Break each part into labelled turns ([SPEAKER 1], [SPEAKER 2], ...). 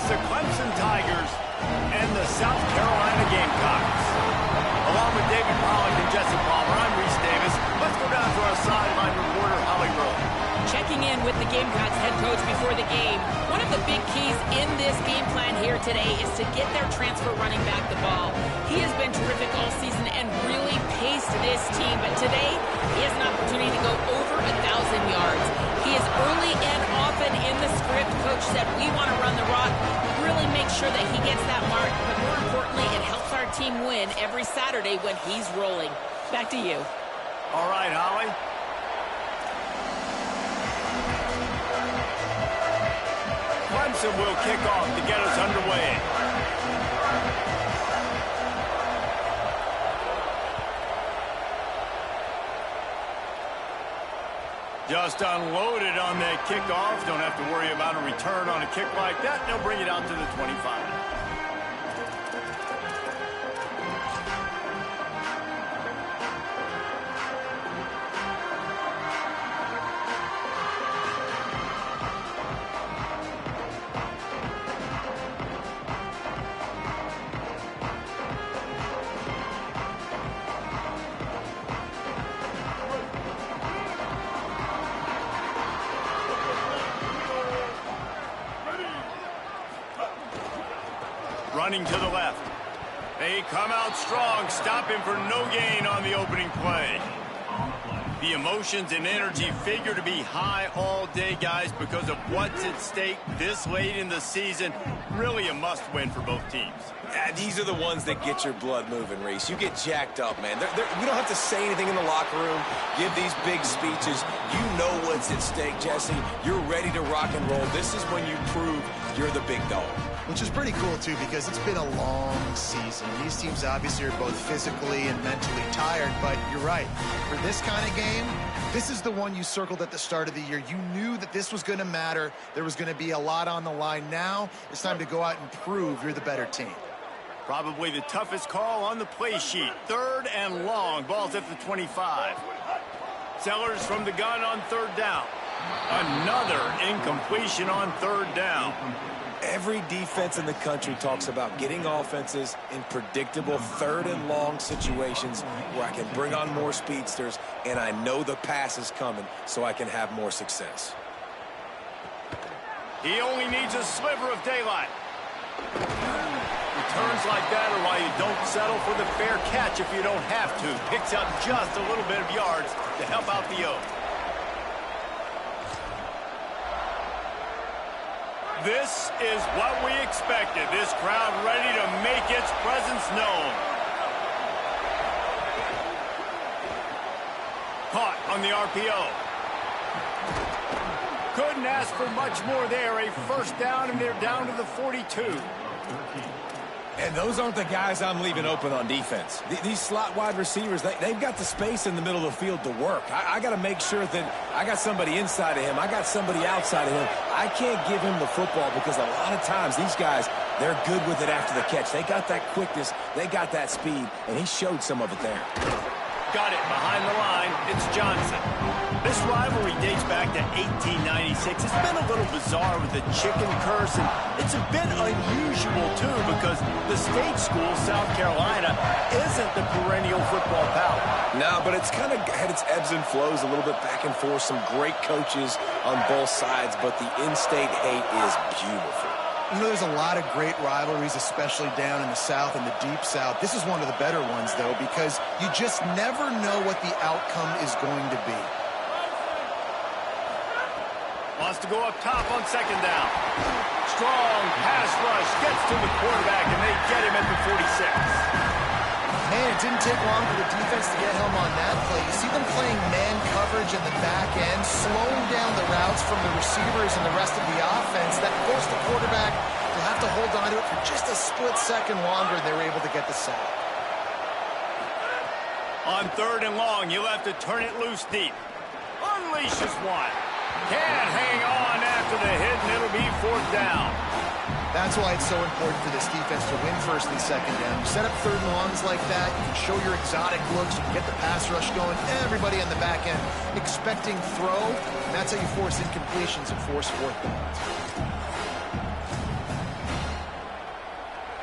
[SPEAKER 1] It's the Clemson Tigers and the South Carolina Gamecocks. Along with David Pollock and Jesse Palmer, I'm Reese Davis. Let's go down to our sideline reporter, Holly Rowe.
[SPEAKER 2] Checking in with the Gamecocks head coach before the game. One of the big keys in this game plan here today is to get their transfer running back the ball. He has been terrific all season and really paced this team, but today he has an opportunity to go over 1,000 yards. He is early and often in the script. Coach said, we want to run the rock, really make sure that he gets that mark, but more importantly, it helps our team win every Saturday when he's rolling. Back to you.
[SPEAKER 1] All right, Holly. Clemson will kick off to get us underway. Just unloaded on that kickoff. Don't have to worry about a return on a kick like that. They'll bring it out to the 25. Running to the left. They come out strong, stopping for no gain on the opening play. The emotions and energy figure to be high all day, guys, because of what's at stake this late in the season. Really a must-win for both teams.
[SPEAKER 3] These are the ones that get your blood moving, Reese. You get jacked up, man. We don't have to say anything in the locker room, give these big speeches. You know what's at stake, Jesse. You're ready to rock and roll. This is when you prove you're the big dog.
[SPEAKER 4] Which is pretty cool, too, because it's been a long season. These teams obviously are both physically and mentally tired, but you're right. For this kind of game, this is the one you circled at the start of the year. You knew that this was going to matter. There was going to be a lot on the line. Now it's time to go out and prove you're the better team.
[SPEAKER 1] Probably the toughest call on the play sheet. 3rd and long. Ball's at the 25. Sellers from the gun on 3rd down. Another incompletion on 3rd down.
[SPEAKER 3] Every defense in the country talks about getting offenses in predictable 3rd and long situations where I can bring on more speedsters and I know the pass is coming so I can have more success.
[SPEAKER 1] He only needs a sliver of daylight. Returns like that are why you don't settle for the fair catch if you don't have to. Picks up just a little bit of yards to help out the O. This is what we expected. This crowd ready to make its presence known. Caught on the RPO. Couldn't ask for much more there. A 1st down, and they're down to the 42.
[SPEAKER 3] And those aren't the guys I'm leaving open on defense. These slot wide receivers, they've got the space in the middle of the field to work. I got to make sure that I got somebody inside of him. I got somebody outside of him. I can't give him the football because a lot of times these guys, they're good with it after the catch. They got that quickness. They got that speed, and he showed some of it there.
[SPEAKER 1] Got it behind the line. It's Johnson. This rivalry dates back to 1896. It's been a little bizarre with the chicken curse, and it's a bit unusual, too, because the state school, South Carolina, isn't the perennial football power.
[SPEAKER 3] No, but it's kind of had its ebbs and flows, a little bit back and forth, some great coaches on both sides, but the in-state hate is beautiful.
[SPEAKER 4] You know, there's a lot of great rivalries, especially down in the South and the Deep South. This is one of the better ones, though, because you just never know what the outcome is going to be.
[SPEAKER 1] Wants to go up top on 2nd down. Strong pass rush gets to the quarterback, and they get him at the 46.
[SPEAKER 4] Man, it didn't take long for the defense to get home on that play. You see them playing man coverage in the back end, slowing down the routes from the receivers and the rest of the offense. That forced the quarterback to have to hold on to it for just a split second longer, and they were able to get the sack.
[SPEAKER 1] On 3rd and long, you'll have to turn it loose deep. Unleashes one. Can't hang on after the hit, and it'll be 4th down.
[SPEAKER 4] That's why it's so important for this defense to win 1st and 2nd down. You set up 3rd and longs like that, you can show your exotic looks, you can get the pass rush going, everybody on the back end expecting throw, and that's how you force incompletions and force 4th downs.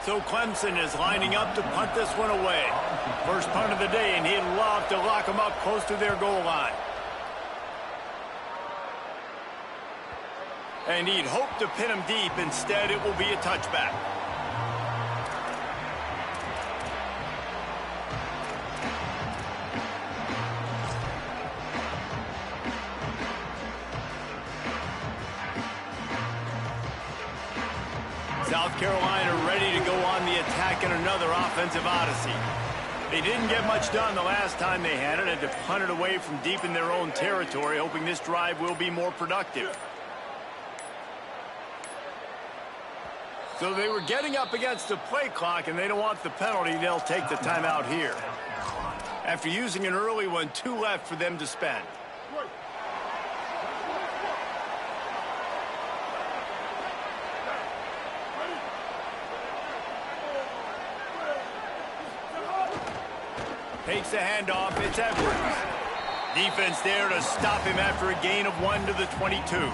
[SPEAKER 1] So Clemson is lining up to punt this one away. First punt of the day, and he'd love to lock them up close to their goal line. And he'd hope to pin him deep. Instead, it will be a touchback. South Carolina ready to go on the attack in another offensive odyssey. They didn't get much done the last time they had it. Had to punt it away from deep in their own territory, hoping this drive will be more productive. So they were getting up against the play clock, and they don't want the penalty. They'll take the timeout here. After using an early one, 2 left for them to spend. Takes the handoff. It's Edwards. Defense there to stop him after a gain of 1 to the 22.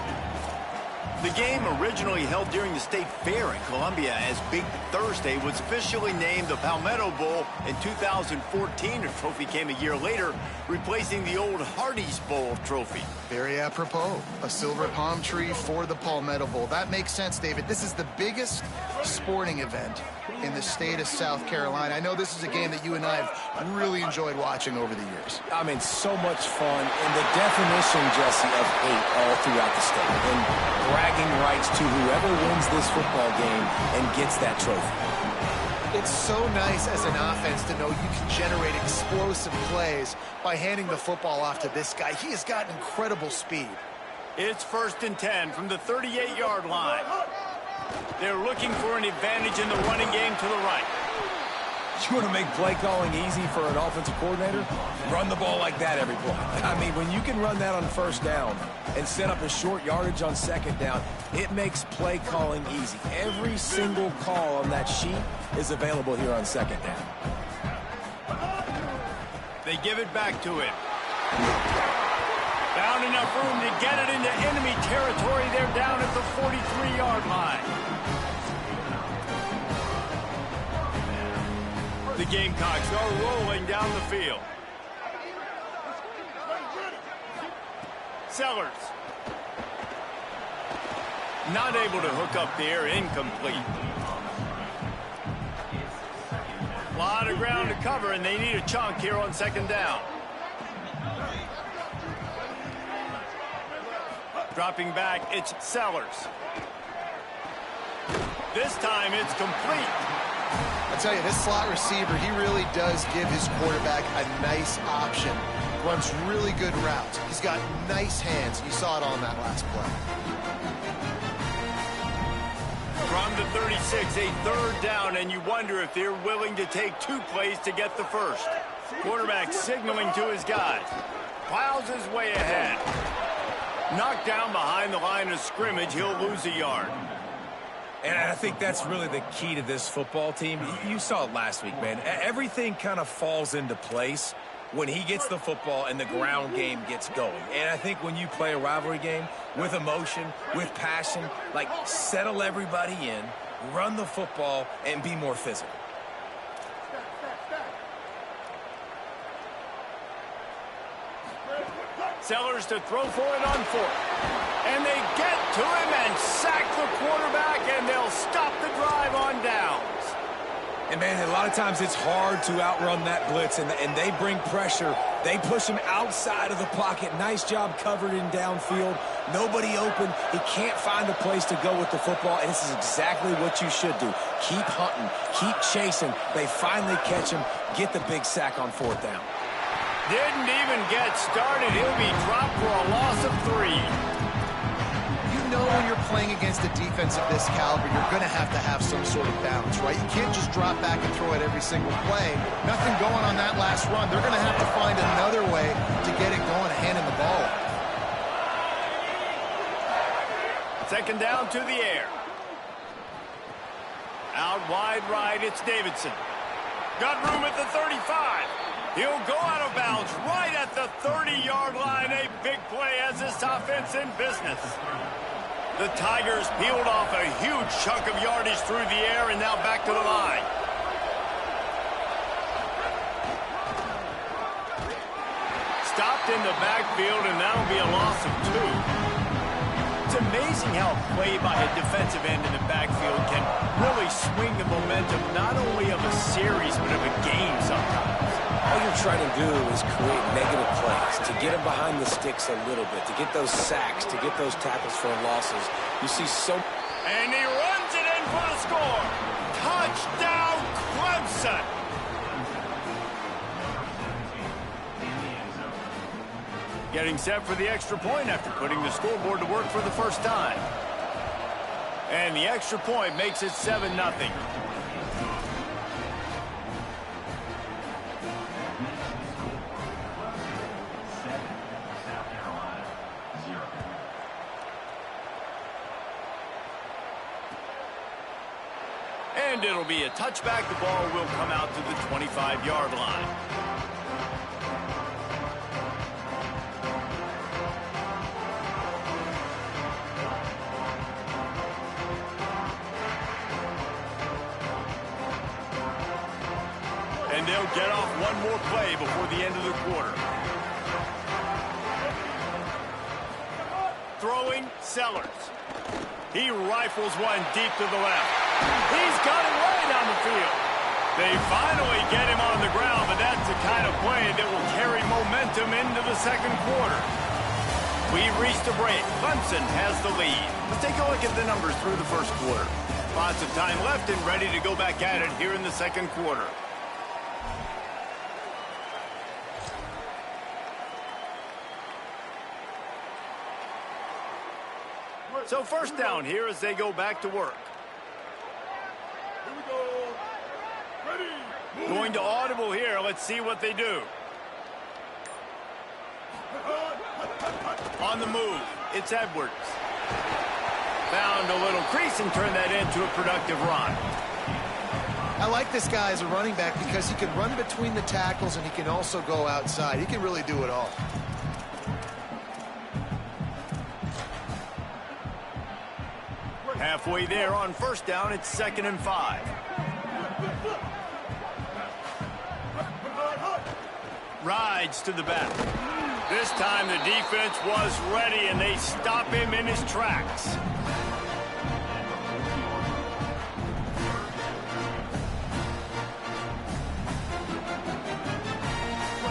[SPEAKER 1] The game, originally held during the State Fair in Columbia as Big Thursday, was officially named the Palmetto Bowl in 2014. The trophy came a year later, replacing the old Hardee's Bowl trophy.
[SPEAKER 4] Very apropos. A silver palm tree for the Palmetto Bowl. That makes sense, David. This is the biggest sporting event in the state of South Carolina. I know this is a game that you and I have really enjoyed watching over the years.
[SPEAKER 3] I mean, so much fun, and the definition, Jesse, of hate all throughout the state. And bragging rights to whoever wins this football game and gets that trophy.
[SPEAKER 4] It's so nice as an offense to know you can generate explosive plays by handing the football off to this guy. He has got incredible speed.
[SPEAKER 1] It's 1st and 10 from the 38-yard line. They're looking for an advantage in the running game to the right.
[SPEAKER 3] You want to make play calling easy for an offensive coordinator? Run the ball like that every play. I mean, when you can run that on 1st down and set up a short yardage on 2nd down, it makes play calling easy. Every single call on that sheet is available here on 2nd down.
[SPEAKER 1] They give it back to him. Found enough room to get it into enemy territory. They're down at the 43-yard line. The Gamecocks are rolling down the field. Sellers. Not able to hook up there, incomplete. A lot of ground to cover, and they need a chunk here on 2nd down. Dropping back, it's Sellers. This time it's complete.
[SPEAKER 4] I tell you, this slot receiver, he really does give his quarterback a nice option. Runs really good routes. He's got nice hands. You saw it on that last play.
[SPEAKER 1] From the 36, a 3rd down, and you wonder if they're willing to take 2 plays to get the first. Quarterback signaling to his guys. Plows his way ahead. Knocked down behind the line of scrimmage, he'll lose a yard.
[SPEAKER 3] And I think that's really the key to this football team. You saw it last week, man. Everything kind of falls into place when he gets the football and the ground game gets going. And I think when you play a rivalry game with emotion, with passion, like settle everybody in, run the football, and be more physical.
[SPEAKER 1] Sellers to throw for it on 4th. And they get to him and sack the quarterback, and they'll stop the drive on downs.
[SPEAKER 3] And, man, a lot of times it's hard to outrun that blitz, and they bring pressure. They push him outside of the pocket. Nice job covered in downfield. Nobody open. He can't find a place to go with the football, and this is exactly what you should do. Keep hunting. Keep chasing. They finally catch him. Get the big sack on 4th down.
[SPEAKER 1] Didn't even get started. He'll be dropped for a loss of 3.
[SPEAKER 4] You know when you're playing against a defense of this caliber, you're going to have some sort of balance, right? You can't just drop back and throw it every single play. Nothing going on that last run. They're going to have to find another way to get it going, handing the ball off.
[SPEAKER 1] 2nd down to the air. Out wide right, it's Davidson. Got room at the 35. He'll go out of bounds right at the 30-yard line. A big play as this offense in business. The Tigers peeled off a huge chunk of yardage through the air and now back to the line. Stopped in the backfield, and that'll be a loss of 2. It's amazing how a play by a defensive end in the backfield can really swing the momentum not only of a series but of a game sometimes.
[SPEAKER 3] All you're trying to do is create negative plays, to get them behind the sticks a little bit, to get those sacks, to get those tackles for losses. You see so...
[SPEAKER 1] And he runs it in for the score. Touchdown, Clemson. Getting set for the extra point after putting the scoreboard to work for the first time. And the extra point makes it 7-0. And it'll be a touchback. The ball will come out to the 25-yard line. And they'll get off one more play before the end of the quarter. Throwing, Sellers. He rifles one deep to the left. He's got it way down the field. They finally get him on the ground, but that's the kind of play that will carry momentum into the second quarter. We've reached a break. Clemson has the lead. Let's take a look at the numbers through the first quarter. Lots of time left and ready to go back at it here in the second quarter. So first down here as they go back to work.
[SPEAKER 5] Here we go. Ready.
[SPEAKER 1] Going to audible here. Let's see what they do. On the move, it's Edwards. Found a little crease and turned that into a productive run.
[SPEAKER 4] I like this guy as a running back because he can run between the tackles and he can also go outside. He can really do it all.
[SPEAKER 1] Halfway there on first down, it's 2nd and 5. Rides to the back. This time the defense was ready and they stop him in his tracks.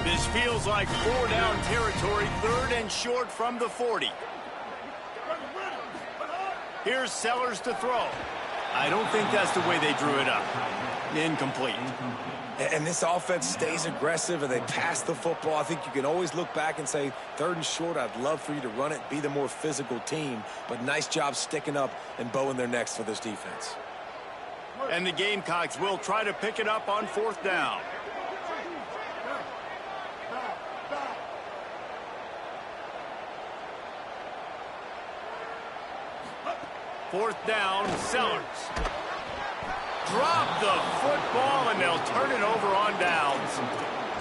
[SPEAKER 1] This feels like 4-down territory, 3rd and short from the 40. Here's Sellers to throw. I don't think that's the way they drew it up. Incomplete.
[SPEAKER 3] And this offense stays aggressive and they pass the football. I think you can always look back and say, 3rd and short, I'd love for you to run it, be the more physical team. But nice job sticking up and bowing their necks for this defense.
[SPEAKER 1] And the Gamecocks will try to pick it up on 4th down. Fourth down, Sellers. Drop the football, and they'll turn it over on downs.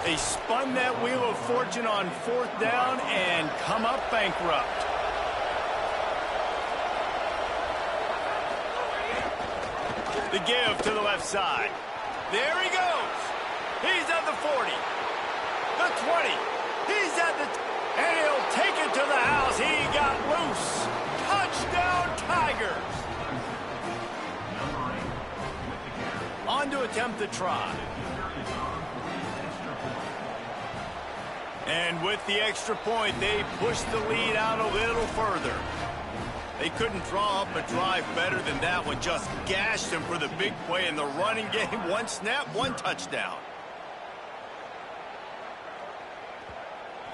[SPEAKER 1] They spun that wheel of fortune on 4th down and come up bankrupt. The give to the left side. There he goes. He's at the 40. The 20. He's at the... And he'll take it to the house. He got loose. Touchdown, Tigers. On to attempt the try. And with the extra point, they push the lead out a little further. They couldn't draw up a drive better than that one. Just gashed them for the big play in the running game. One snap, one touchdown.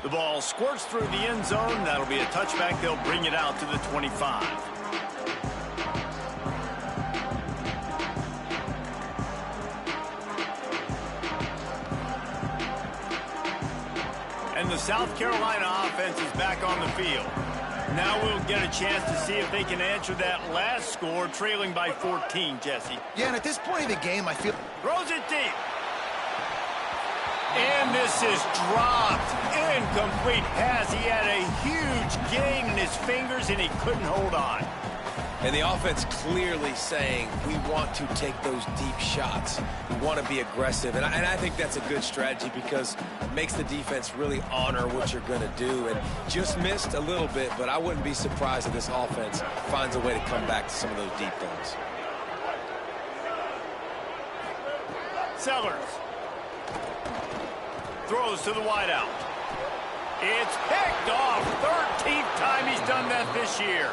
[SPEAKER 1] The ball squirts through the end zone. That'll be a touchback. They'll bring it out to the 25. And the South Carolina offense is back on the field. Now we'll get a chance to see if they can answer that last score, trailing by 14, Jesse.
[SPEAKER 4] Yeah, and at this point of the game, I feel...
[SPEAKER 1] Throws it deep. And this is dropped. Incomplete pass. He had a huge gain in his fingers, and he couldn't hold on.
[SPEAKER 3] And the offense clearly saying, we want to take those deep shots. We want to be aggressive. And I think that's a good strategy because it makes the defense really honor what you're going to do. And just missed a little bit, but I wouldn't be surprised if this offense finds a way to come back to some of those deep ones.
[SPEAKER 1] Sellers. Throws to the wideout. It's picked off. 13th time he's done that this year.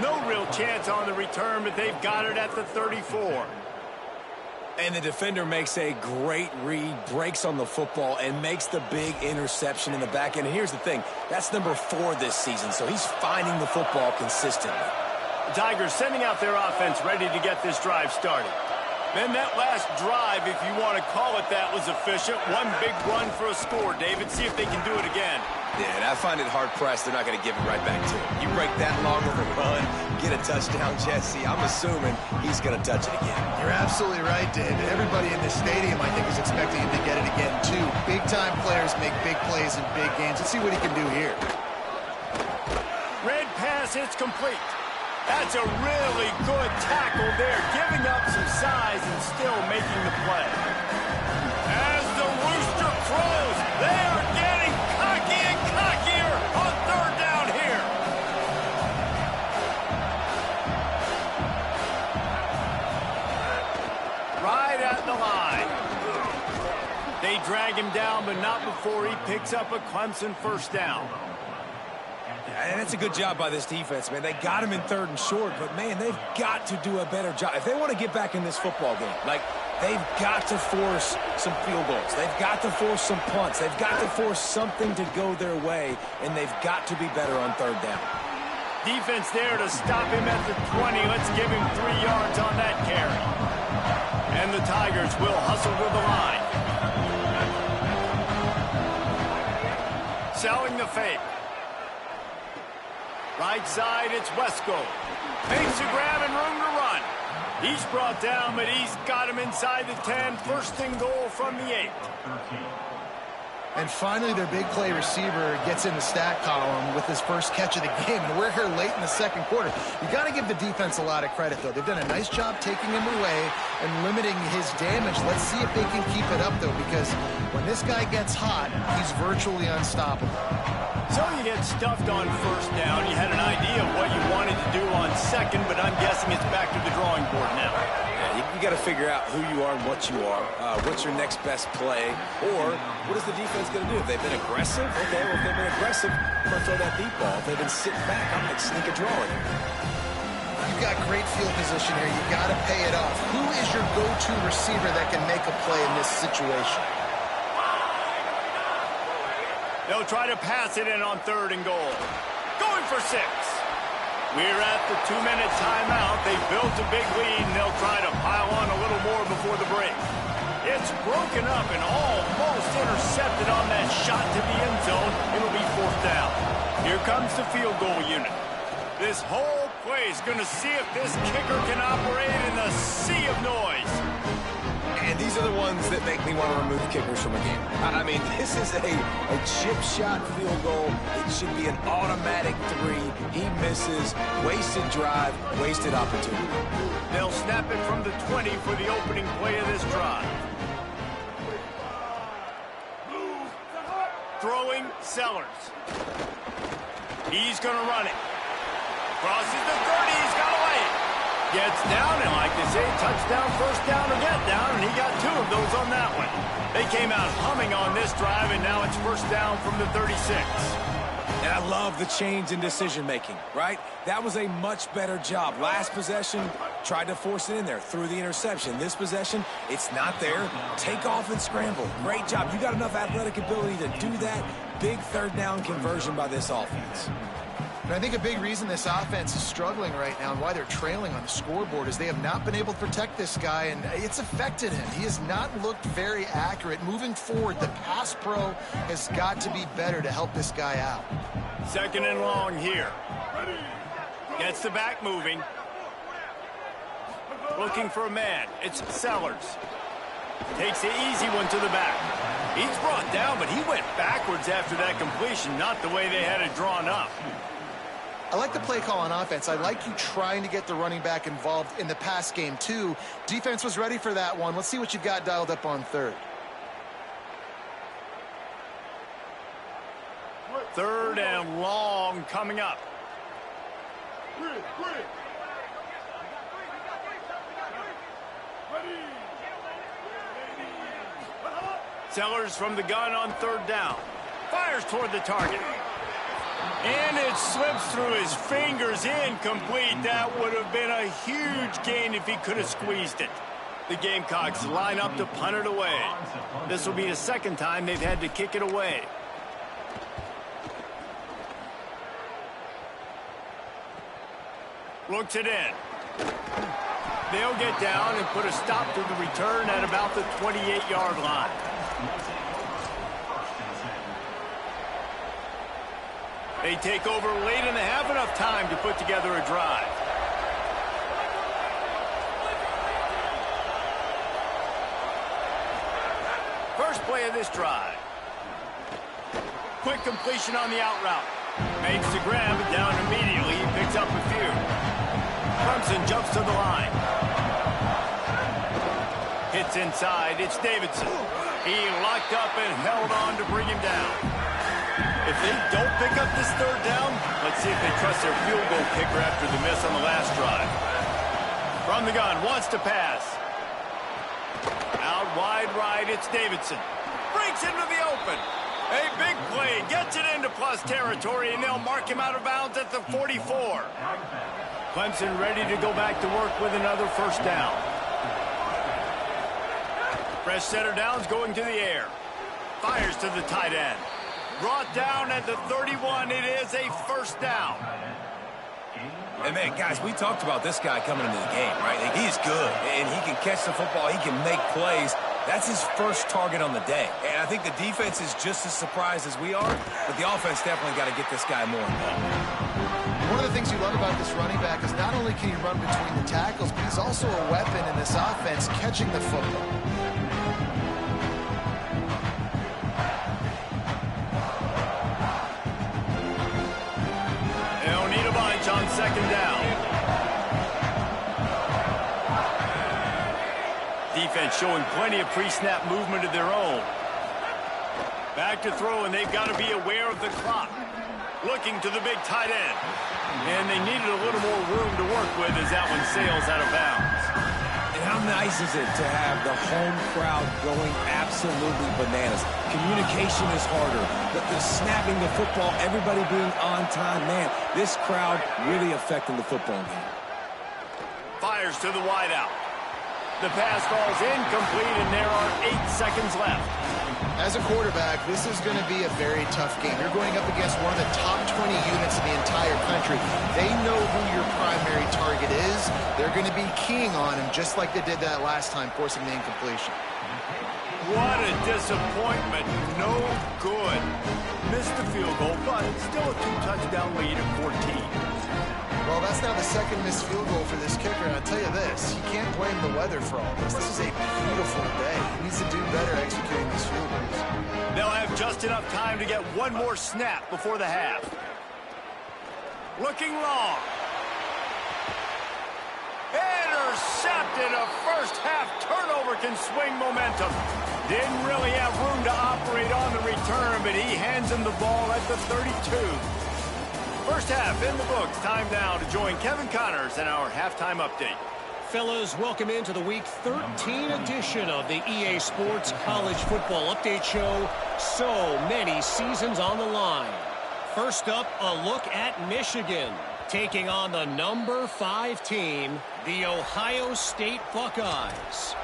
[SPEAKER 1] No real chance on the return, but they've got it at the 34.
[SPEAKER 3] And the defender makes a great read, breaks on the football, and makes the big interception in the back end. And here's the thing, that's number 4 this season, so he's finding the football consistently.
[SPEAKER 1] The Tigers sending out their offense ready to get this drive started. Then that last drive, if you want to call it that, was efficient. One big run for a score, David. See if they can do it again.
[SPEAKER 3] Yeah, and I find it hard-pressed they're not going to give it right back to him. You break that long of a run, get a touchdown, Jesse, I'm assuming he's going to touch it again.
[SPEAKER 4] You're absolutely right, David. Everybody in this stadium, I think, is expecting him to get it again, too. Big-time players make big plays in big games. Let's see what he can do here.
[SPEAKER 1] Red pass, it's complete. That's a really good tackle there, giving up some size and still making the play. As the Rooster throws, they are getting cocky and cockier on third down here. Right at the line. They drag him down, but not before he picks up a Clemson first down.
[SPEAKER 3] And that's a good job by this defense, man. They got him in 3rd and short, but, man, they've got to do a better job. If they want to get back in this football game, like, they've got to force some field goals. They've got to force some punts. They've got to force something to go their way, and they've got to be better on 3rd down.
[SPEAKER 1] Defense there to stop him at the 20. Let's give him 3 yards on that carry. And the Tigers will hustle to the line. Selling the fake. Right side, it's Wesco. Makes a grab and room to run. He's brought down, but he's got him inside the 10. First and goal from the 8.
[SPEAKER 4] And finally, their big play receiver gets in the stat column with his first catch of the game. And we're here late in the 2nd quarter. You got to give the defense a lot of credit, though. They've done a nice job taking him away and limiting his damage. Let's see if they can keep it up, though, because when this guy gets hot, he's virtually unstoppable.
[SPEAKER 1] So you get stuffed on first down. You had an idea of what you wanted to do on second, but I'm guessing it's back to the drawing board now.
[SPEAKER 3] Yeah, you got to figure out who you are and what you are. What's your next best play? Or what is the defense going to do? If they've been aggressive, okay, well, if they've been aggressive, I'm going to throw that deep ball. If they've been sitting back, I'm going to sneak a draw in here.
[SPEAKER 4] You've got great field position here. You got to pay it off. Who is your go-to receiver that can make a play in this situation?
[SPEAKER 1] They'll try to pass it in on 3rd and goal. Going for 6. We're at the 2-minute timeout. They built a big lead, and they'll try to pile on a little more before the break. It's broken up and almost intercepted on that shot to the end zone. It'll be 4th down. Here comes the field goal unit. This whole play is going to see if this kicker can operate in a sea of noise.
[SPEAKER 3] And these are the ones that make me want to remove kickers from a game. I mean, this is a chip shot field goal. It should be an automatic 3. He misses. Wasted drive, wasted opportunity.
[SPEAKER 1] They'll snap it from the 20 for the opening play of this drive. Throwing Sellers. He's going to run it. Crosses the 30. He's got away. Gets down, and like they say, touchdown, first down, or get down, and he got 2 of those on that one. They came out humming on this drive, and now it's first down from the 36.
[SPEAKER 3] And I love the change in decision-making, right? That was a much better job. Last possession, tried to force it in there, threw the interception. This possession, it's not there. Take off and scramble. Great job. You got enough athletic ability to do that. Big 3rd down conversion by this offense.
[SPEAKER 4] And I think a big reason this offense is struggling right now and why they're trailing on the scoreboard is they have not been able to protect this guy, and it's affected him. He has not looked very accurate. Moving forward, the pass pro has got to be better to help this guy out.
[SPEAKER 1] 2nd and long here. Gets the back moving. Looking for a man. It's Sellers. Takes the easy one to the back. He's brought down, but he went backwards after that completion, not the way they had it drawn up.
[SPEAKER 4] I like the play call on offense. I like you trying to get the running back involved in the pass game, too. Defense was ready for that one. Let's see what you've got dialed up on third.
[SPEAKER 1] Third and long coming up. Sellers from the gun on third down. Fires toward the target. And it slips through his fingers, incomplete. That would have been a huge gain if he could have squeezed it. The Gamecocks line up to punt it away. This will be the second time they've had to kick it away. Looks it in. They'll get down and put a stop to the return at about the 28-yard line. They take over late and they have enough time to put together a drive. First play of this drive. Quick completion on the out route. Makes the grab, but down immediately. He picks up a few. Clemson jumps to the line. Hits inside. It's Davidson. He locked up and held on to bring him down. If they don't pick up this third down, let's see if they trust their field goal kicker after the miss on the last drive. From the gun, wants to pass. Out wide right, it's Davidson. Breaks into the open. A big play, gets it into plus territory, and they'll mark him out of bounds at the 44. Clemson ready to go back to work with another first down. Fresh set of downs going to the air. Fires to the tight end. Brought down at the 31. It is a first down.
[SPEAKER 3] And, man, guys, we talked about this guy coming into the game, right? He's good, and he can catch the football. He can make plays. That's his first target on the day. And I think the defense is just as surprised as we are, but the offense definitely got to get this guy more involved.
[SPEAKER 4] One of the things you love about this running back is not only can he run between the tackles, but he's also a weapon in this offense catching the football.
[SPEAKER 1] They'll need a bunch on second down. Defense showing plenty of pre-snap movement of their own. Back to throw, and they've got to be aware of the clock. Looking to the big tight end. And they needed a little more room to work with as that one sails out of bounds.
[SPEAKER 3] And how nice is it to have the home crowd going absolutely bananas? Communication is harder. The snapping the football, everybody being on time. Man, this crowd really affecting the football game.
[SPEAKER 1] Fires to the wideout. The pass falls incomplete, and there are 8 seconds left.
[SPEAKER 4] As a quarterback, this is going to be a very tough game. You're going up against one of the top 20 units in the entire country. They know who your primary target is. They're going to be keying on him just like they did that last time, forcing the incompletion.
[SPEAKER 1] What a disappointment. No good. Missed the field goal, but still a 2-touchdown lead at 14.
[SPEAKER 4] Well, that's now the second missed field goal for this kicker, and I'll tell you this, you can't blame the weather for all this. This is a beautiful day. He needs to do better executing these field goals.
[SPEAKER 1] They'll have just enough time to get one more snap before the half. Looking long. Intercepted. A first half turnover can swing momentum. Didn't really have room to operate on the return, but he hands him the ball at the 32. First half in the books. Time now to join Kevin Connors in our halftime update.
[SPEAKER 6] Fellas, welcome into the Week 13 edition of the EA Sports College Football Update Show. So many seasons on the line. First up, a look at Michigan, taking on the number 5 team, the Ohio State Buckeyes.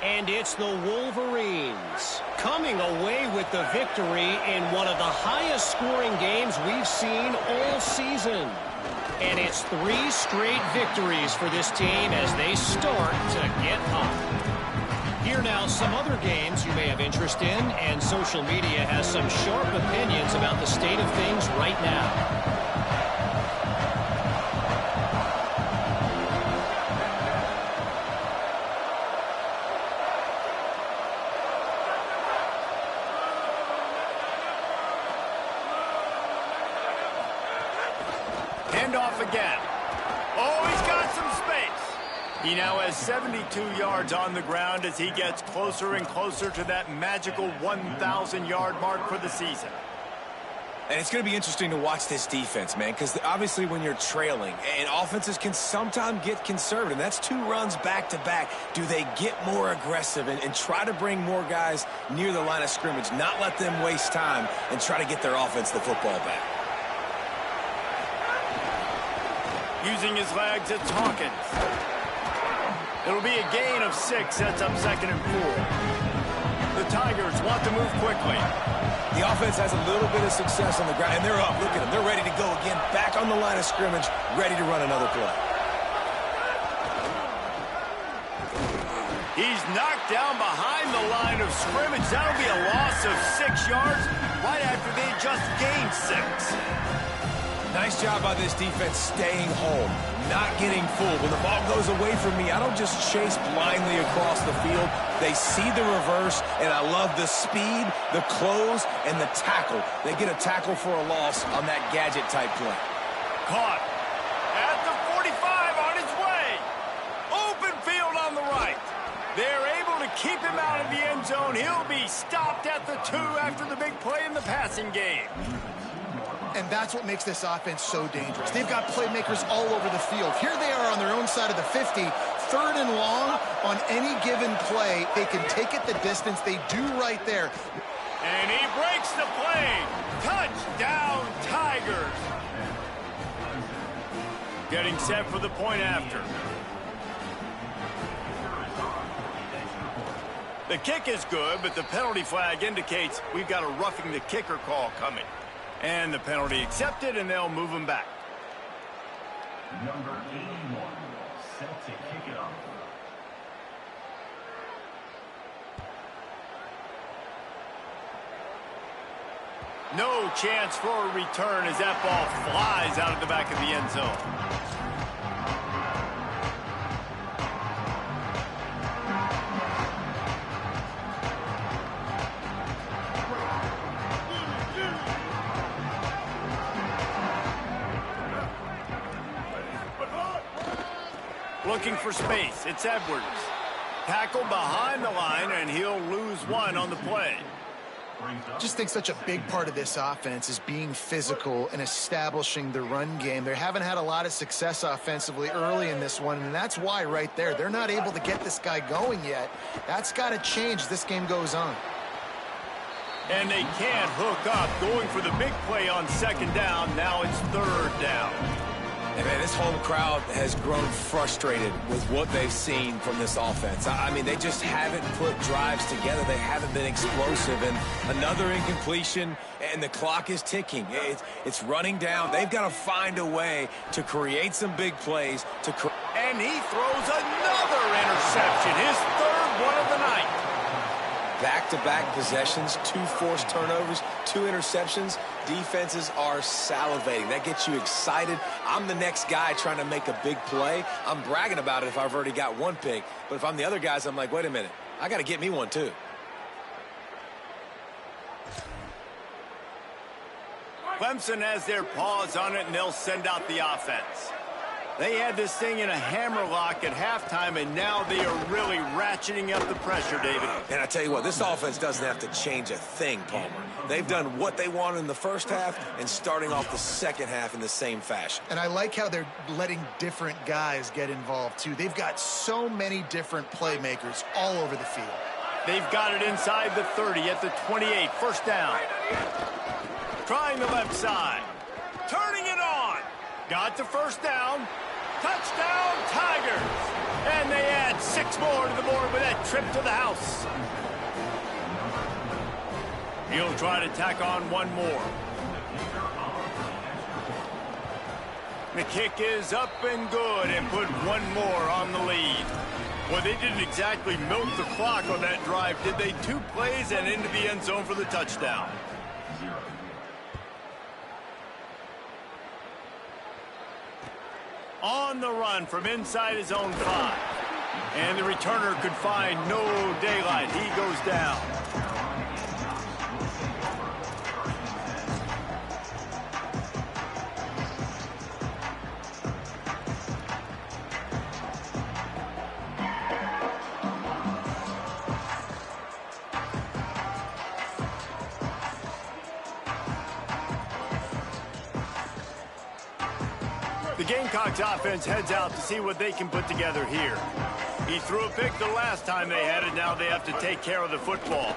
[SPEAKER 6] And it's the Wolverines coming away with the victory in one of the highest scoring games we've seen all season. And it's 3 straight victories for this team as they start to get hot. Here now some other games you may have interest in, and social media has some sharp opinions about the state of things right now.
[SPEAKER 1] handoff again. Oh, he's got some space. He now has 72 yards on the ground as he gets closer and closer to that magical 1,000-yard mark for the season.
[SPEAKER 3] And it's going to be interesting to watch this defense, man, because obviously when you're trailing, and offenses can sometimes get conservative, and that's 2 runs back-to-back. Do they get more aggressive and try to bring more guys near the line of scrimmage, not let them waste time, and try to get their offense the football back?
[SPEAKER 1] Using his legs, it's Hawkins. It'll be a gain of 6, sets up 2nd and 4. The Tigers want to move quickly.
[SPEAKER 3] The offense has a little bit of success on the ground, and they're up. Look at them. They're ready to go again, back on the line of scrimmage, ready to run another play.
[SPEAKER 1] He's knocked down behind the line of scrimmage. That'll be a loss of 6 yards right after they just gained 6.
[SPEAKER 3] Nice job by this defense staying home, not getting fooled. When the ball goes away from me, I don't just chase blindly across the field. They see the reverse, and I love the speed, the close, and the tackle. They get a tackle for a loss on that gadget-type play.
[SPEAKER 1] Caught at the 45 on his way. Open field on the right. They're able to keep him out of the end zone. He'll be stopped at the 2 after the big play in the passing game.
[SPEAKER 4] And that's what makes this offense so dangerous. They've got playmakers all over the field. Here they are on their own side of the 50, 3rd and long. On any given play, they can take it the distance. They do right there.
[SPEAKER 1] And he breaks the play. Touchdown, Tigers. Getting set for the point after. The kick is good, but the penalty flag indicates we've got a roughing the kicker call coming. And the penalty accepted, and they'll move him back.
[SPEAKER 5] Number 81, set to kick it off.
[SPEAKER 1] No chance for a return as that ball flies out of the back of the end zone. Looking for space, it's Edwards. Tackle behind the line, and he'll lose 1 on the play.
[SPEAKER 4] Just think such a big part of this offense is being physical and establishing the run game. They haven't had a lot of success offensively early in this one, and that's why right there. They're not able to get this guy going yet. That's got to change as this game goes on.
[SPEAKER 1] And they can't hook up, going for the big play on 2nd down. Now it's 3rd down.
[SPEAKER 3] And man, this home crowd has grown frustrated with what they've seen from this offense. I mean, they just haven't put drives together. They haven't been explosive. And another incompletion, and the clock is ticking. It's running down. They've got to find a way to create some big plays.
[SPEAKER 1] And he throws another interception, his 3rd one of the night.
[SPEAKER 3] Back-to-back possessions, 2 forced turnovers, 2 interceptions. Defenses are salivating. That gets you excited. I'm the next guy trying to make a big play. I'm bragging about it if I've already got 1 pick. But if I'm the other guys, I'm like, wait a minute. I got to get me 1 too.
[SPEAKER 1] Clemson has their paws on it, and they'll send out the offense. They had this thing in a hammerlock at halftime, and now they are really ratcheting up the pressure, David.
[SPEAKER 3] And I tell you what, this offense doesn't have to change a thing, Palmer. They've done what they wanted in the first half and starting off the second half in the same fashion.
[SPEAKER 4] And I like how they're letting different guys get involved, too. They've got so many different playmakers all over the field.
[SPEAKER 1] They've got it inside the 30 at the 28, 1st down. Trying the left side. Turning it on. Got the 1st down. Touchdown, Tigers. And they add 6 more to the board with that trip to the house. He'll try to tack on 1 more. The kick is up and good and put 1 more on the lead. Well, they didn't exactly milk the clock on that drive, did they? 2 plays and into the end zone for the touchdown. On the run from inside his own 5. And the returner could find no daylight. He goes down. Gamecocks offense heads out to see what they can put together here. He threw a pick the last time they had it. Now they have to take care of the football.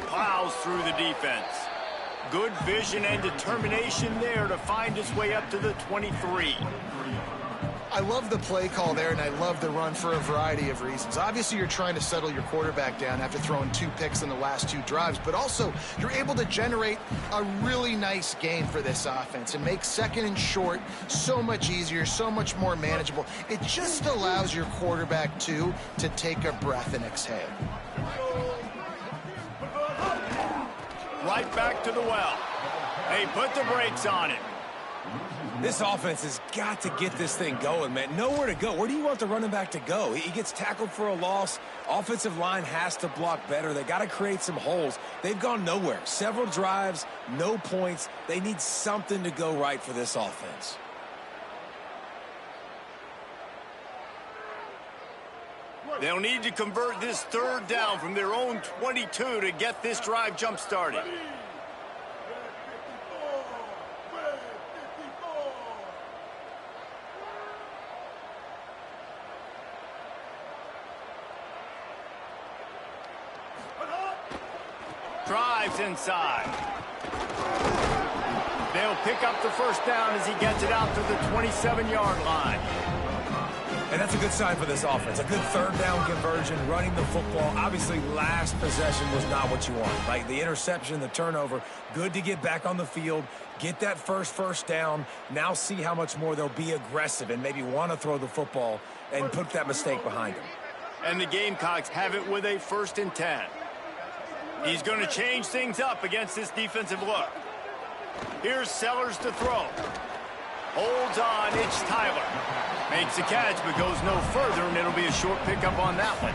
[SPEAKER 1] Plows through the defense. Good vision and determination there to find his way up to the 23.
[SPEAKER 4] I love the play call there, and I love the run for a variety of reasons. Obviously, you're trying to settle your quarterback down after throwing 2 picks in the last 2 drives, but also you're able to generate a really nice game for this offense and make second and short so much easier, so much more manageable. It just allows your quarterback, too, to take a breath and exhale.
[SPEAKER 1] Right back to the well. They put the brakes on it.
[SPEAKER 3] This offense has got to get this thing going, man. Nowhere to go. Where do you want the running back to go? He gets tackled for a loss. Offensive line has to block better. They got to create some holes. They've gone nowhere. Several drives, no points. They need something to go right for this offense.
[SPEAKER 1] They'll need to convert this 3rd down from their own 22 to get this drive jump-started. Drives inside. They'll pick up the 1st down as he gets it out to the 27-yard line.
[SPEAKER 3] And that's a good sign for this offense. A good 3rd down conversion, running the football. Obviously, last possession was not what you want, right? The interception, the turnover, good to get back on the field, get that first down. Now see how much more they'll be aggressive and maybe want to throw the football and put that mistake behind them.
[SPEAKER 1] And the Gamecocks have it with a 1st and 10. He's going to change things up against this defensive look. Here's Sellers to throw. Holds on, it's Tyler. Makes the catch, but goes no further, and it'll be a short pickup on that one.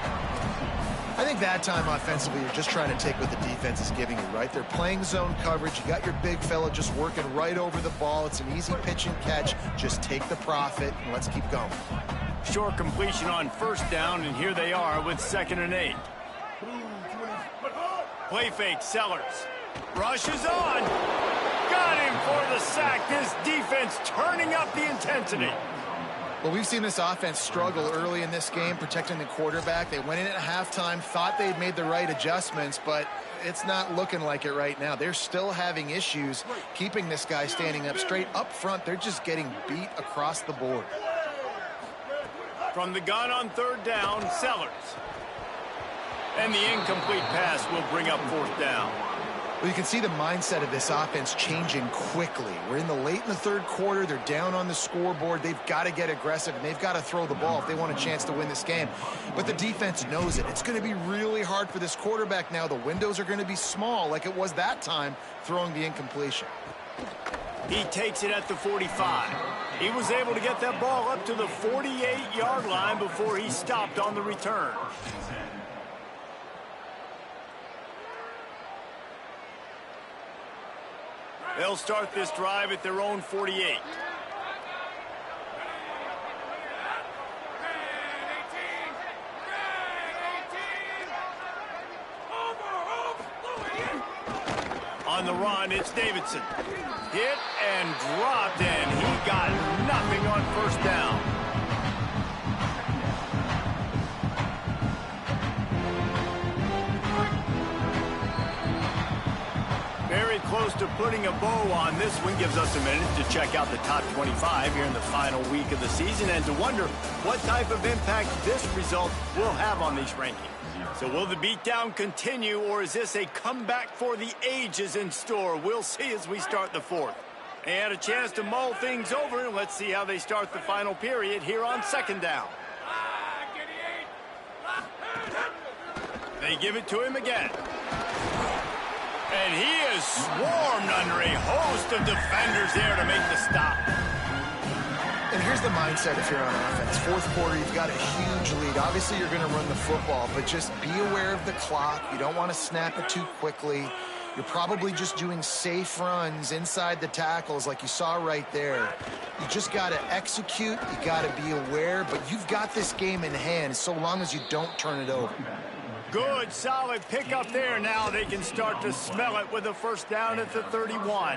[SPEAKER 4] I think that time offensively, you're just trying to take what the defense is giving you, right? They're playing zone coverage. You got your big fella just working right over the ball. It's an easy pitch and catch. Just take the profit, and let's keep going.
[SPEAKER 1] Short completion on 1st down, and here they are with 2nd and 8. Play fake, Sellers. Rushes on. Got him for the sack. This defense turning up the intensity.
[SPEAKER 4] Well, we've seen this offense struggle early in this game, protecting the quarterback. They went in at halftime, thought they'd made the right adjustments, but it's not looking like it right now. They're still having issues keeping this guy standing up straight. Up front, they're just getting beat across the board.
[SPEAKER 1] From the gun on 3rd down, Sellers. And the incomplete pass will bring up 4th down.
[SPEAKER 4] Well, you can see the mindset of this offense changing quickly. We're in the 3rd quarter. They're down on the scoreboard. They've got to get aggressive, and they've got to throw the ball if they want a chance to win this game. But the defense knows it. It's going to be really hard for this quarterback now. The windows are going to be small like it was that time throwing the incompletion.
[SPEAKER 1] He takes it at the 45. He was able to get that ball up to the 48-yard line before he stopped on the return. They'll start this drive at their own 48. On the run, it's Davidson. Hit and dropped, and he got nothing on 1st down. Very close to putting a bow on this one. Gives us a minute to check out the top 25 here in the final week of the season and to wonder what type of impact this result will have on these rankings. So will the beatdown continue, or is this a comeback for the ages in store? We'll see as we start the 4th. They had a chance to mull things over, and let's see how they start the final period here on 2nd down. They give it to him again. And he is swarmed under a host of defenders there to make the stop.
[SPEAKER 4] And here's the mindset if you're on offense. 4th quarter, you've got a huge lead. Obviously, you're going to run the football, but just be aware of the clock. You don't want to snap it too quickly. You're probably just doing safe runs inside the tackles like you saw right there. You just got to execute. You got to be aware, but you've got this game in hand so long as you don't turn it over.
[SPEAKER 1] Good, solid pickup there. Now they can start to smell it with a 1st down at the 31.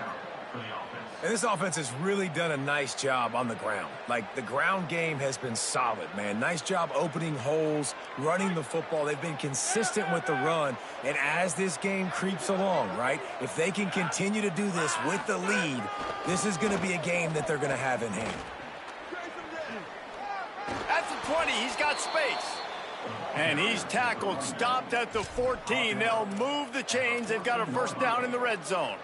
[SPEAKER 3] And this offense has really done a nice job on the ground. Like, the ground game has been solid, man. Nice job opening holes, running the football. They've been consistent with the run. And as this game creeps along, right, if they can continue to do this with the lead, this is going to be a game that they're going to have in hand.
[SPEAKER 1] At the 20, he's got space. And he's tackled, stopped at the 14. They'll move the chains. They've got a first down in the red zone.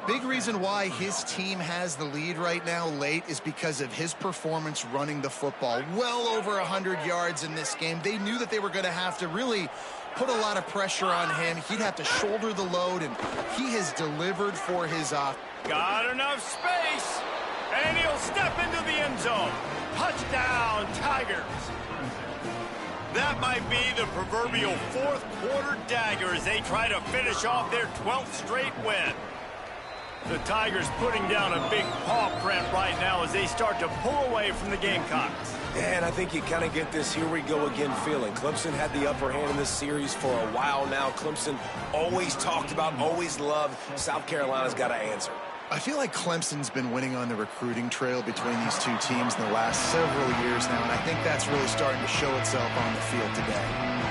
[SPEAKER 4] Big reason why his team has the lead right now late is because of his performance running the football. Well over 100 yards in this game. They knew that they were going to have to really put a lot of pressure on him. He'd have to shoulder the load, and he has delivered for his
[SPEAKER 1] Got enough space, and he'll step into the end zone. Touchdown, Tigers. That might be the proverbial fourth quarter dagger as they try to finish off their 12th straight win. The Tigers putting down a big paw print right now as they start to pull away from the Gamecocks.
[SPEAKER 3] And I think you kind of get this here we go again feeling. Clemson had the upper hand in this series for a while now. Clemson always talked about, always loved. South Carolina's got to answer.
[SPEAKER 4] I feel like Clemson's been winning on the recruiting trail between these two teams in the last several years now, and I think that's really starting to show itself on the field today.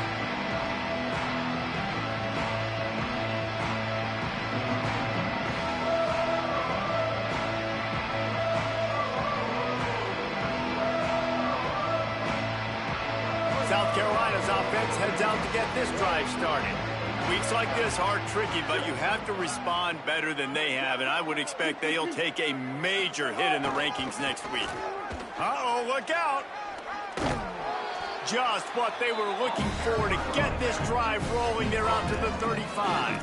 [SPEAKER 1] South Carolina's offense heads out to get this drive started. Weeks like this are tricky, but you have to respond better than they have, and I would expect they'll take a major hit in the rankings next week. Uh-oh, look out! Just what they were looking for to get this drive rolling. They're out to the 35.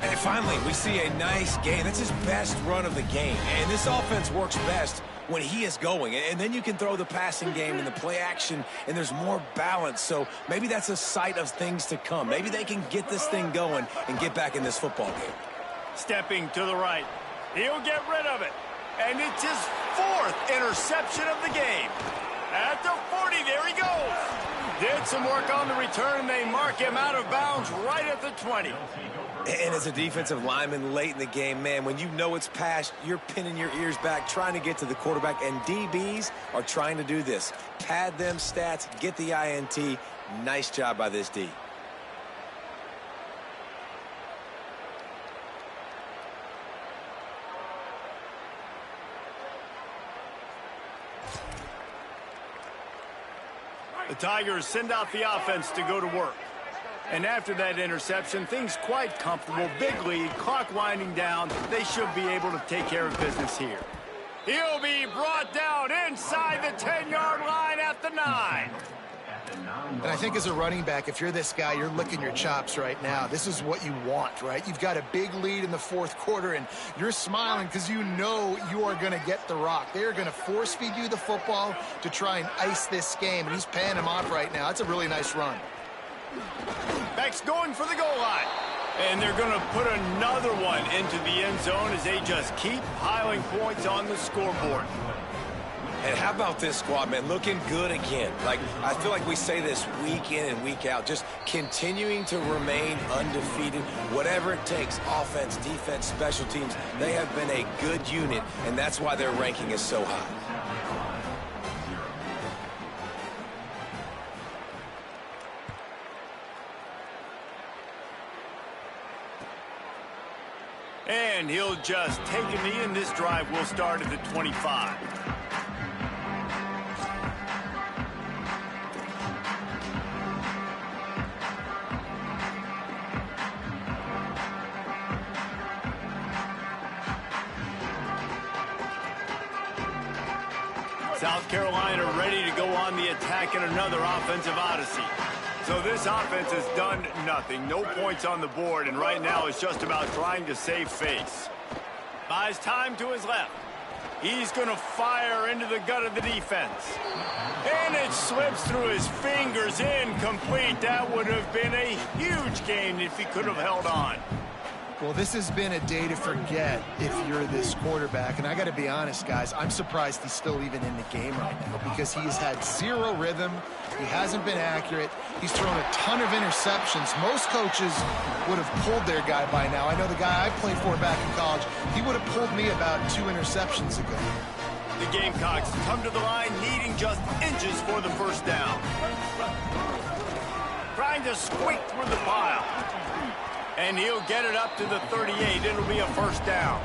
[SPEAKER 3] And finally, we see a nice game. That's his best run of the game. And this offense works best when he is going. And then you can throw the passing game and the play action, and there's more balance. So maybe that's a sight of things to come. Maybe they can get this thing going and get back in this football game.
[SPEAKER 1] Stepping to the right. He'll get rid of it. And it's his fourth interception of the game. At the 40, there he goes. Did some work on the return, and they mark him out of bounds right at the 20.
[SPEAKER 3] And as a defensive lineman late in the game, man, when you know it's past, you're pinning your ears back, trying to get to the quarterback, and DBs are trying to do this. Pad them stats, get the INT. Nice job by this D.
[SPEAKER 1] The Tigers send out the offense to go to work. And after that interception, things quite comfortable. Big lead, clock winding down. They should be able to take care of business here. He'll be brought down inside the 10-yard line at the 9.
[SPEAKER 4] And I think as a running back, if you're this guy, you're licking your chops right now. This is what you want, right? You've got a big lead in the fourth quarter, and you're smiling because you know you are going to get the rock. They are going to force feed you the football to try and ice this game, and he's paying him off right now. That's a really nice run.
[SPEAKER 1] Back's going for the goal line. And they're going to put another one into the end zone as they just keep piling points on the scoreboard.
[SPEAKER 3] And how about this squad, man? Looking good again. Like, I feel like we say this week in and week out, just continuing to remain undefeated, whatever it takes, offense, defense, special teams. They have been a good unit, and that's why their ranking is so high.
[SPEAKER 1] And he'll just take a knee, and this drive will start at the 25. South Carolina ready to go on the attack in another offensive odyssey. So this offense has done nothing. No points on the board, and right now it's just about trying to save face. Buys time to his left. He's going to fire into the gut of the defense. And it slips through his fingers, incomplete. That would have been a huge gain if he could have held on.
[SPEAKER 4] Well, this has been a day to forget if you're this quarterback. And I got to be honest, guys, I'm surprised he's still even in the game right now because he has had zero rhythm. He hasn't been accurate. He's thrown a ton of interceptions. Most coaches would have pulled their guy by now. I know the guy I played for back in college, he would have pulled me about 2 interceptions ago.
[SPEAKER 1] The Gamecocks come to the line needing just inches for the first down. Trying to squeak through the pile. And he'll get it up to the 38. It'll be a first down.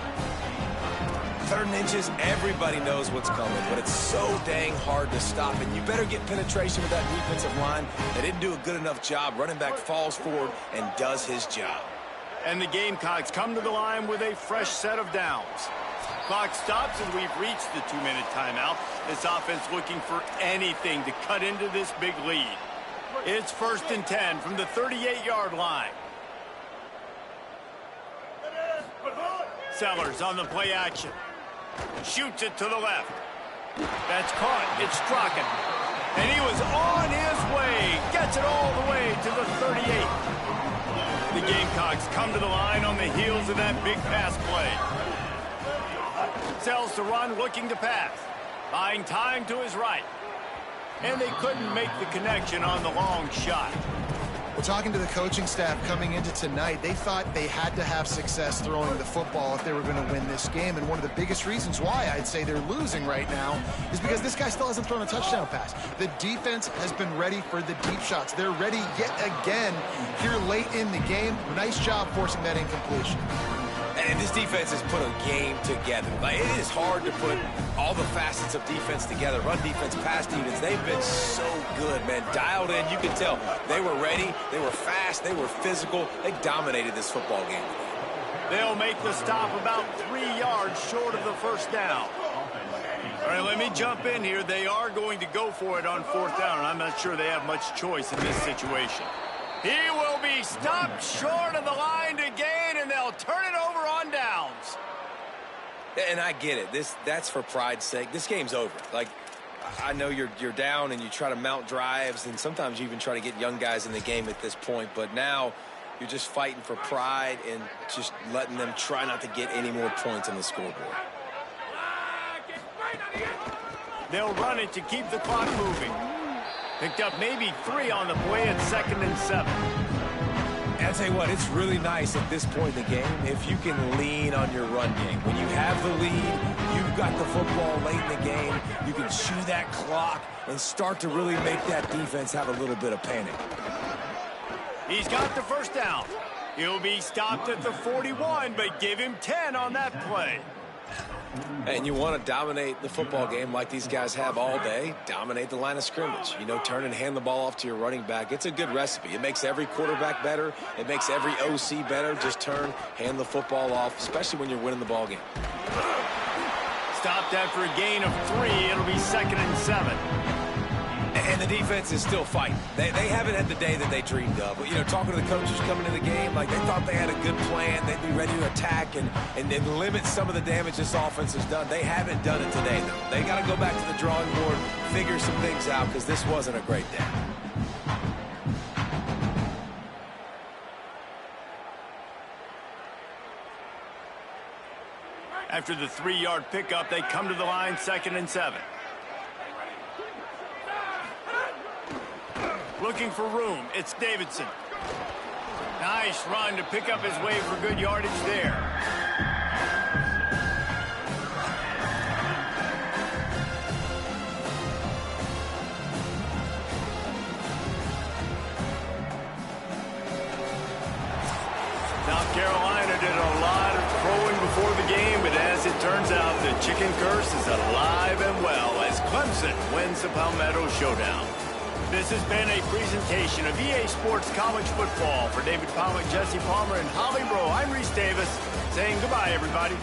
[SPEAKER 3] 3rd and inches, everybody knows what's coming, but it's so dang hard to stop. And you better get penetration with that defensive line. They didn't do a good enough job. Running back falls forward and does his job.
[SPEAKER 1] And the Gamecocks come to the line with a fresh set of downs. Clock stops, and we've reached the 2-minute timeout. This offense looking for anything to cut into this big lead. It's 1st and 10 from the 38-yard line. Sellers on the play action. Shoots it to the left. That's caught. It's Strachan. And he was on his way. Gets it all the way to the 38. The Gamecocks come to the line on the heels of that big pass play. Sells to run, looking to pass. Buying time to his right. And they couldn't make the connection on the long shot.
[SPEAKER 4] Well, talking to the coaching staff coming into tonight, they thought they had to have success throwing the football if they were going to win this game. And one of the biggest reasons why I'd say they're losing right now is because this guy still hasn't thrown a touchdown pass. The defense has been ready for the deep shots. They're ready yet again here late in the game. Nice job forcing that incompletion.
[SPEAKER 3] And this defense has put a game together. Like, it is hard to put all the facets of defense together. Run defense, pass defense. They've been so good, man. Dialed in. You can tell they were ready. They were fast. They were physical. They dominated this football game.
[SPEAKER 1] They'll make the stop about 3 yards short of the first down. All right, let me jump in here. They are going to go for it on 4th down, and I'm not sure they have much choice in this situation. He will be stopped short of the line to gain, and they'll turn it over on downs.
[SPEAKER 3] And I get it. That's for pride's sake. This game's over. Like, I know you're down and you try to mount drives, and sometimes you even try to get young guys in the game at this point. But now you're just fighting for pride and just letting them try not to get any more points on the scoreboard.
[SPEAKER 1] They'll run it to keep the clock moving. Picked up maybe 3 on the play at 2nd and 7.
[SPEAKER 3] And I'll tell you what, it's really nice at this point in the game if you can lean on your run game. When you have the lead, you've got the football late in the game, you can chew that clock and start to really make that defense have a little bit of panic.
[SPEAKER 1] He's got the first down. He'll be stopped at the 41, but give him 10 on that play.
[SPEAKER 3] And you want to dominate the football game like these guys have all day. Dominate the line of scrimmage. You know, turn and hand the ball off to your running back. It's a good recipe. It makes every quarterback better. It makes every OC better. Just turn, hand the football off, especially when you're winning the ball game.
[SPEAKER 1] Stopped after a gain of 3. It'll be 2nd and 7.
[SPEAKER 3] And the defense is still fighting. They haven't had the day that they dreamed of. But, you know, talking to the coaches coming into the game, like they thought they had a good plan. They'd be ready to attack and limit some of the damage this offense has done. They haven't done it today, though. They got to go back to the drawing board, figure some things out, because this wasn't a great day.
[SPEAKER 1] After the 3-yard pickup, they come to the line 2nd and 7. Looking for room. It's Davidson. Nice run to pick up his way for good yardage there. South Carolina did a lot of throwing before the game, but as it turns out, the chicken curse is alive and well as Clemson wins the Palmetto Showdown. This has been a presentation of EA Sports College Football. For David Pollack, Jesse Palmer, and Holly Rowe, I'm Reese Davis, saying goodbye, everybody.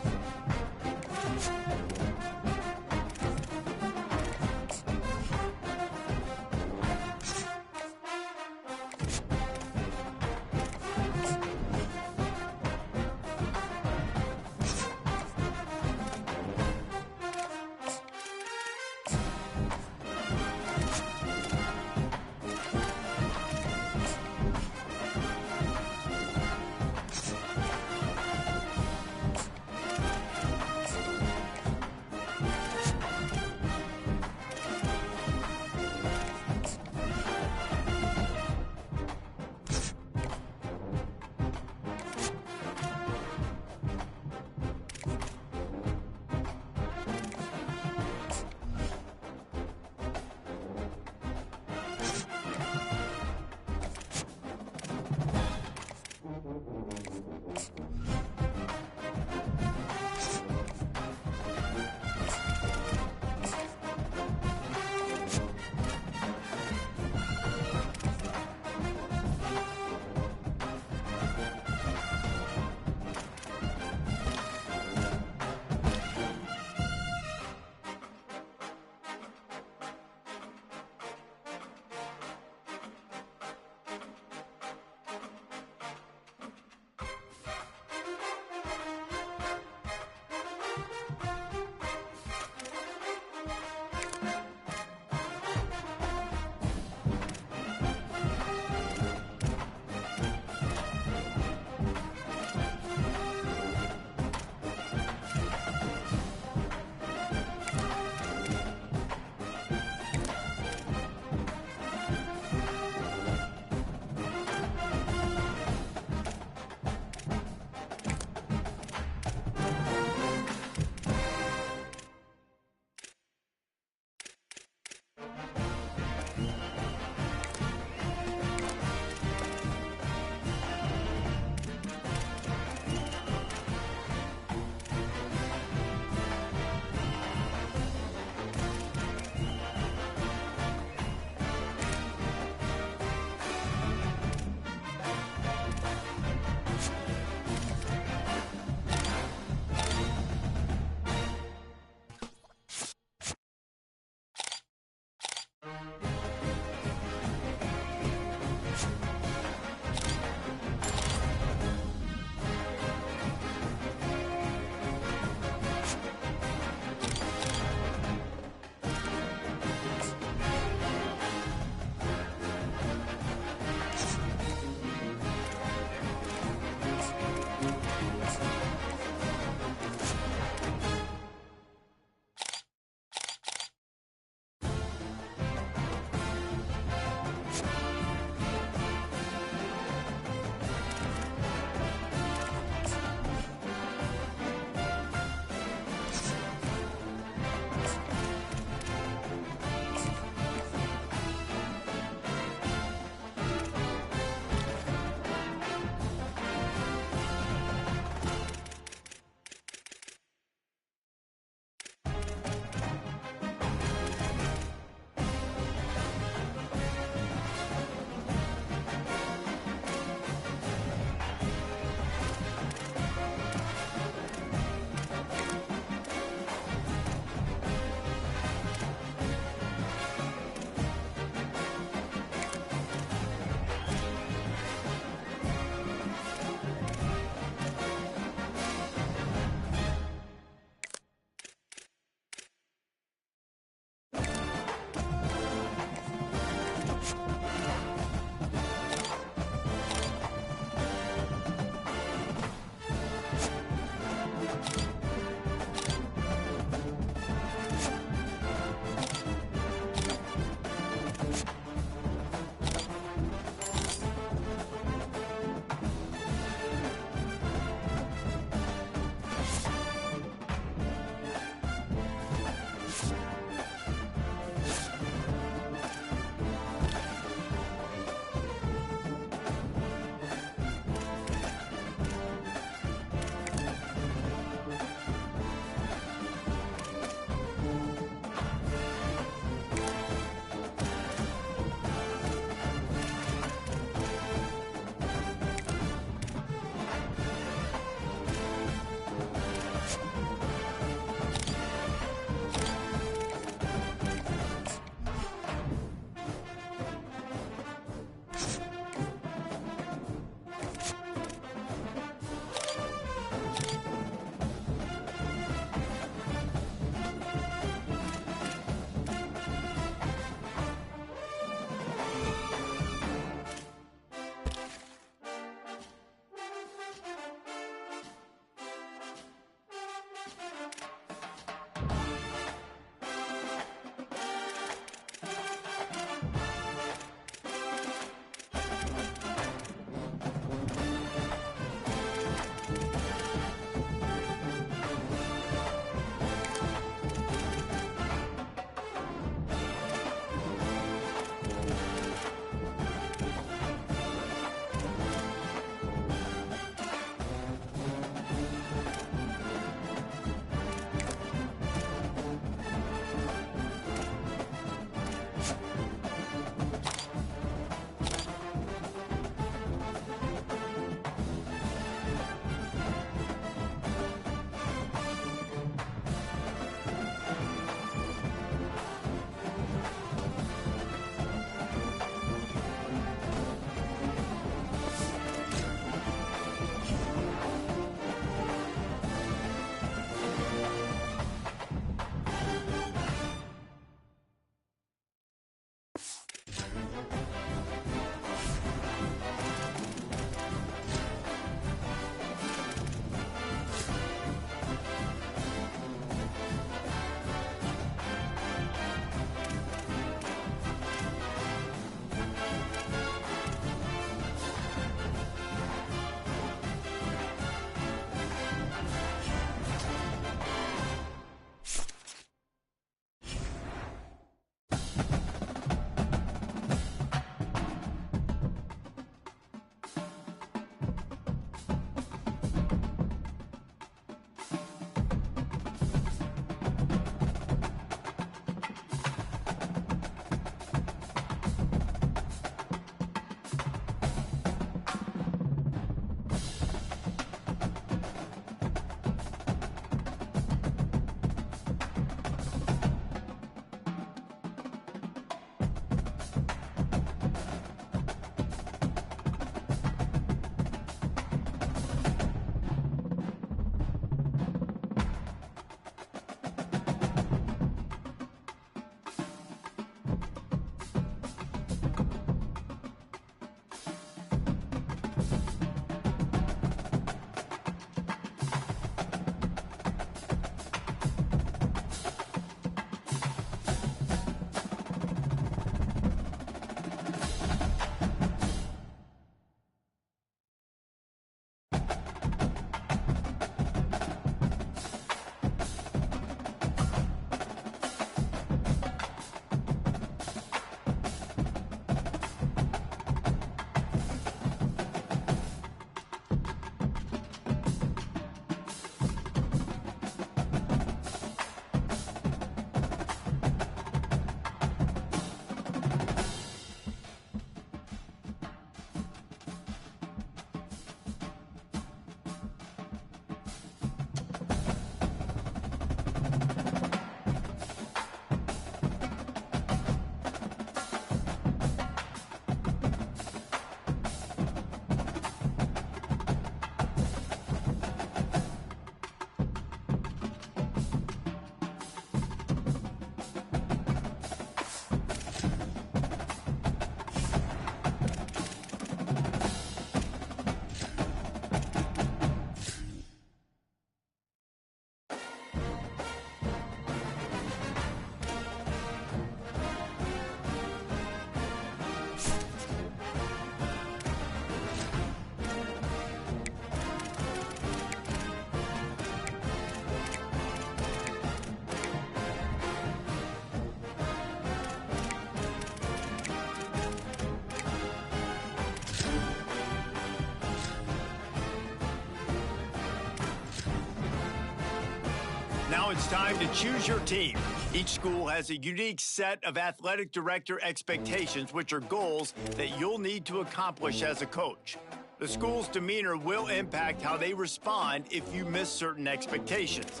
[SPEAKER 1] Now it's time to choose your team. Each school has a unique set of athletic director expectations, which are goals that you'll need to accomplish as a coach. The school's demeanor will impact how they respond if you miss certain expectations.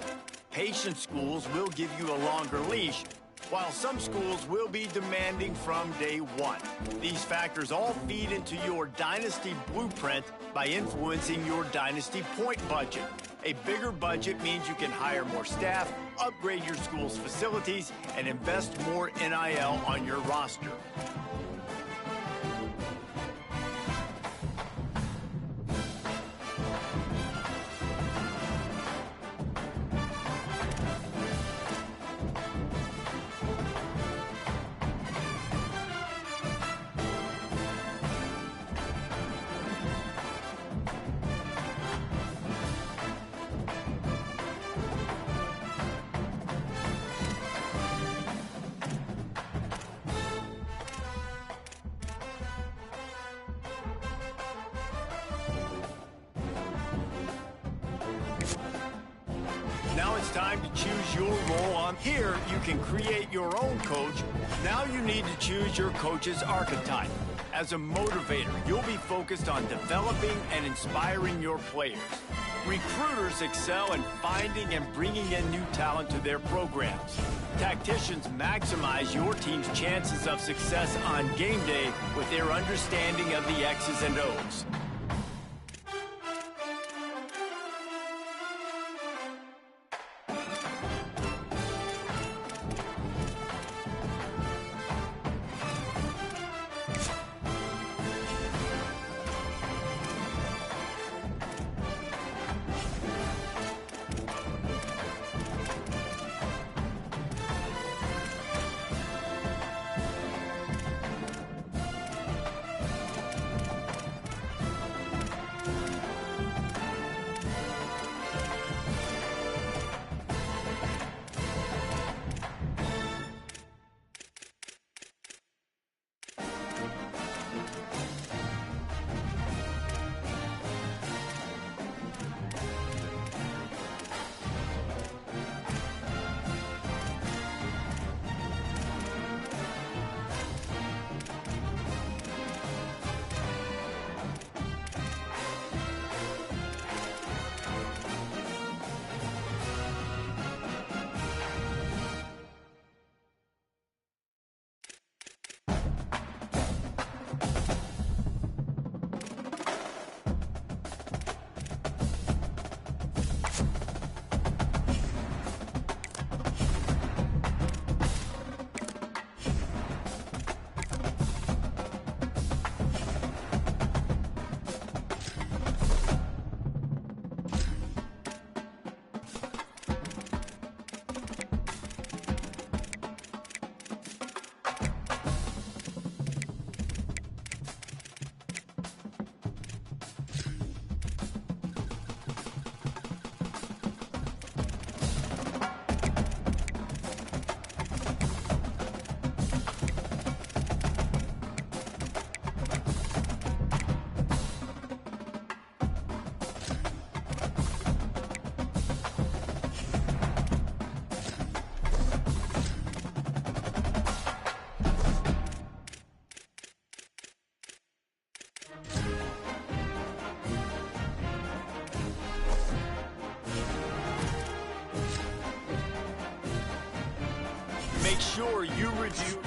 [SPEAKER 1] Patient schools will give you a longer leash, while some schools will be demanding from day one. These factors all feed into your dynasty blueprint by influencing your dynasty point budget. A bigger budget means you can hire more staff, upgrade your school's facilities, and invest more NIL on your roster. Now it's time to choose your role on here. You can create your own coach. Now you need to choose your coach's archetype. As a motivator, you'll be focused on developing and inspiring your players. Recruiters excel in finding and bringing in new talent to their programs. Tacticians maximize your team's chances of success on game day with their understanding of the X's and O's. Make sure you review.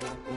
[SPEAKER 3] it.